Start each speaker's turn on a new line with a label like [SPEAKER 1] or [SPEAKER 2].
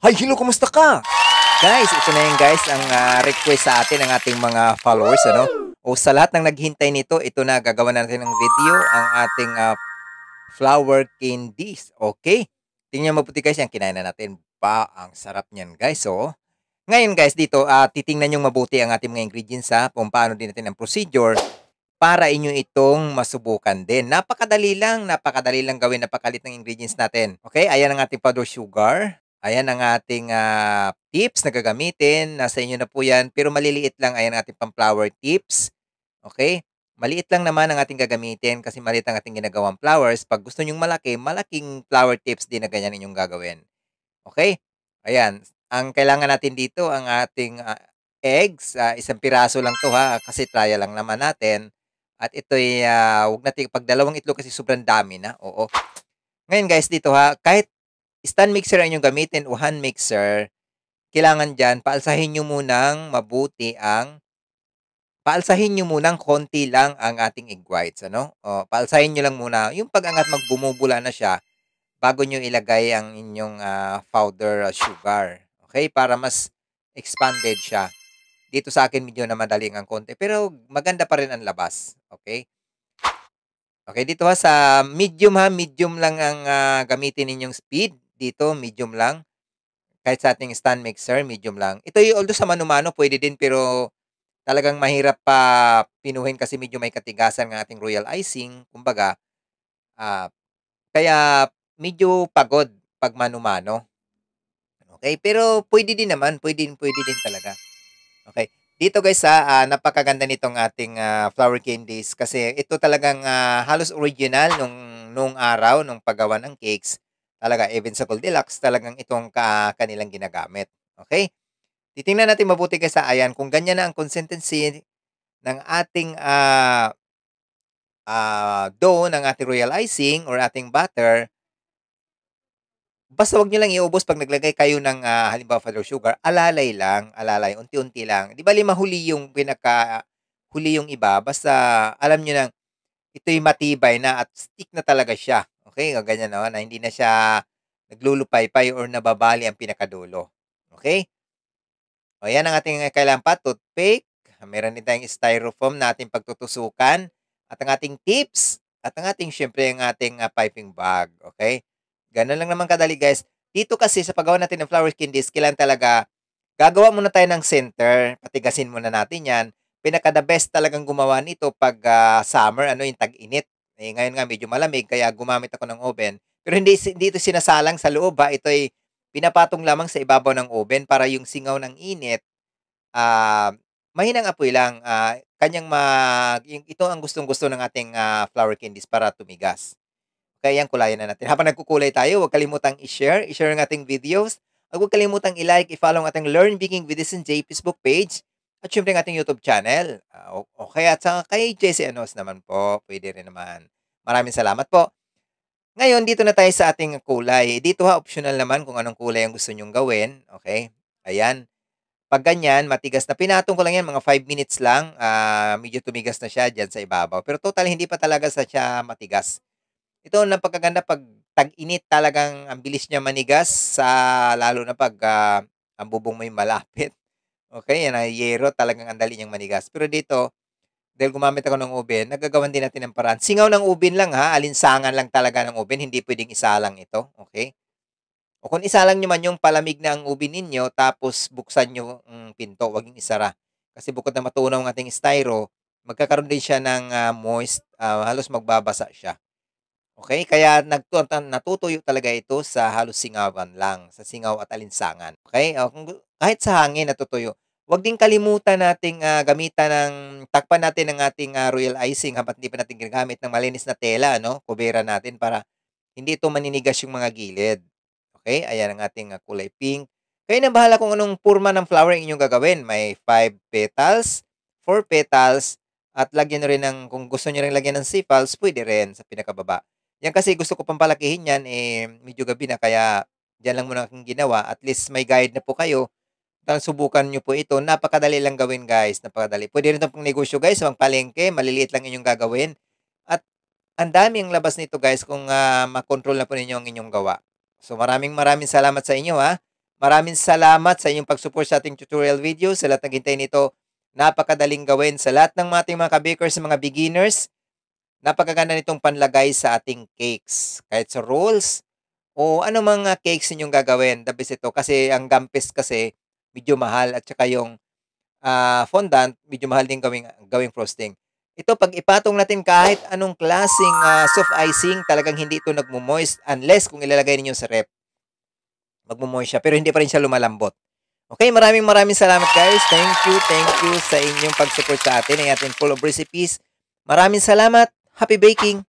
[SPEAKER 1] Hi, hello, kumusta ka? Guys, ito na yun guys, ang request sa atin ng ating mga followers, ano? O sa lahat ng naghintay nito, ito na, gagawa na natin ng video, ang ating flower candies. Okay? Tingnan mabuti guys, yan, kinain na natin. Ang sarap niyan guys, oh. Ngayon guys, dito, titingnan yung mabuti ang ating mga ingredients kung paano din natin ang procedure para inyo itong masubukan din. Napakadali lang gawin, napakalit ng ingredients natin. Okay, ayan ang ating powder sugar. Ayan ang ating tips na gagamitin. Nasa inyo na po yan, pero maliliit lang. Ayan ang ating pang-flower tips. Okay? Maliit lang naman ang ating gagamitin kasi maliit ang ating ginagawang flowers. Pag gusto nyong malaki, malaking flower tips din na ganyan inyong gagawin. Okay? Ayan. Ang kailangan natin dito, ang ating eggs. Isang piraso lang to kasi trial lang naman natin. At ito'y, huwag natin, pag dalawang itlog kasi sobrang dami na. Oo. Ngayon guys, dito kahit stand mixer ang inyong gamitin o hand mixer, kailangan dyan, paalsahin nyo munang konti lang ang ating egg whites, ano? O, paalsahin nyo lang muna. Yung pag-angat magbumubula na siya, bago nyo ilagay ang inyong powder sugar. Okay? Para mas expanded siya. Dito sa akin medyo na madaling ang konti, pero maganda pa rin ang labas. Okay? Okay, dito sa medium lang ang gamitin ninyong speed. Dito, medium lang. Kahit sa ating stand mixer, medium lang. Ito yung although sa mano-mano, pwede din, pero talagang mahirap pa pinuhin kasi medyo may katigasan ng ating royal icing. Kumbaga, ah, kaya medyo pagod pag mano-mano. Okay, pero pwede din talaga. Okay. Dito guys napakaganda nitong ating flower candies kasi ito talagang halos original nung araw nung paggawa ng cakes. Talaga even sa Goldilocks talagang itong kanilang ginagamit. Okay? Titingnan natin mabuti guys ayan kung ganyan na ang consistency ng ating dough ng ating royal icing or ating butter. Basta wag niyo lang iubos 'pag naglagay kayo ng, halimbawa powder sugar, alalay, unti-unti lang. 'Di bale mahuli yung huli yung iba, basta alam niyo ng ito'y matibay na at stick na talaga siya, okey? Ganyan 'no, na hindi na siya naglulupaypay or nababali ang pinakadulo, okey? O yan ang ating kailangan pa, toothpick, meron din tayong styrofoam na ating pagtutusukan at ang ating tips at ang ating siyempre ang ating, piping bag, okey? Gano'n lang naman kadali guys. Dito kasi sa paggawa natin ng flower candies kailangan talaga gagawa muna tayo ng center, patigasin muna natin 'yan. Pinaka the best talagang gumawa nito 'pag, summer ano, yung tag-init. Eh, ngayon nga medyo malamig kaya gumamit ako ng oven. Pero hindi ito sinasalang sa loob, ito ay pinapatong lamang sa ibabaw ng oven para yung singaw ng init, ah, mahinang apoy lang, kanyang ito ang gustong-gusto ng ating, flower candies para tumigas. Kaya yan, kulayan na natin. Habang nagkukulay tayo, huwag kalimutang i-share ang ating videos. At huwag kalimutang i-like, i-follow ang ating Learn Baking with J Facebook page. At syempre ang ating YouTube channel. Okay, at saka kay JC Anos naman po. Pwede rin naman. Maraming salamat po. Ngayon, dito na tayo sa ating kulay. Dito optional naman kung anong kulay ang gusto nyong gawin. Okay? Ayan. Pag ganyan, matigas na, pinatong ko lang yan, mga 5 minutes lang. Medyo tumigas na siya dyan sa ibabaw. Pero total, hindi pa talaga siya matigas. Ito ang napakaganda 'pag tag-init talagang ang bilis niya manigas lalo na 'pag, ang bubong mo'y malapit. Okey, yan yero talagang ang dali niyang manigas. Pero dito, dahil gumamit ako ng oven, nagagawan din natin ng paraan. Singaw ng oven lang alinsangan lang talaga ng oven, hindi puwedeng isalang ito, okey? O kung isalang niyo man yung palamig na ang oven ninyo tapos buksan niyo ang pinto, 'wag niyong isara. Kasi bukod na matunaw ang ating styro, magkakaroon din siya ng, moist, halos magbabasa siya. Okay, kaya natutuyo talaga ito sa halos singawan lang, sa singaw at alinsangan, okey? Kahit sa hangin natutuyo. Huwag din kalimutan nating, gamitan ng takpan natin ang ating, royal icing habang hindi pa natin ginagamit ng malinis na tela 'no, kubera natin para hindi ito maninigas yung mga gilid. Okay, ayan ang ating, kulay pink. Kayo na bahala kung anong porma ng flower ang inyong gagawin. May 5 petals, 4 petals, at lagyan niyo rin kung gusto niyo rin lagyan ng sepals, puwede rin sa pinakababa. Yan kasi gusto ko pang palakihin yan, medyo gabi na kaya diyan lang muna akong ginawa. At least may guide na po kayo. Subukan niyo po ito. Napakadali lang gawin guys, napakadali. Puwede rin 'tong pangnegosyo guys, pangpalengke, maliliit lang inyong gagawin. At ang dami ang labas nito guys kung, makontrol na po ninyo ang inyong gawa. So maraming maraming salamat sa inyo Maraming salamat sa inyong pag-support sa ating tutorial video. Sa lahat naghintay nito, napakadaling gawin. Sa lahat ng ating mga ka-bakers, mga beginners, napakaganda nitong panlagay sa ating cakes. Kahit sa rolls o ano mga cakes ninyong gagawin. The best ito kasi ang gampes kasi medyo mahal at saka yung fondant, medyo mahal din gawing frosting. Ito, pag ipatong natin kahit anong klaseng soft icing, talagang hindi ito nagmo-moist unless kung ilalagay ninyo sa ref. Magmo-moist siya, pero hindi pa rin siya lumalambot. Okay, maraming salamat guys. Thank you sa inyong pag-support sa atin. Ay atin full of recipes. Maraming salamat. Happy baking!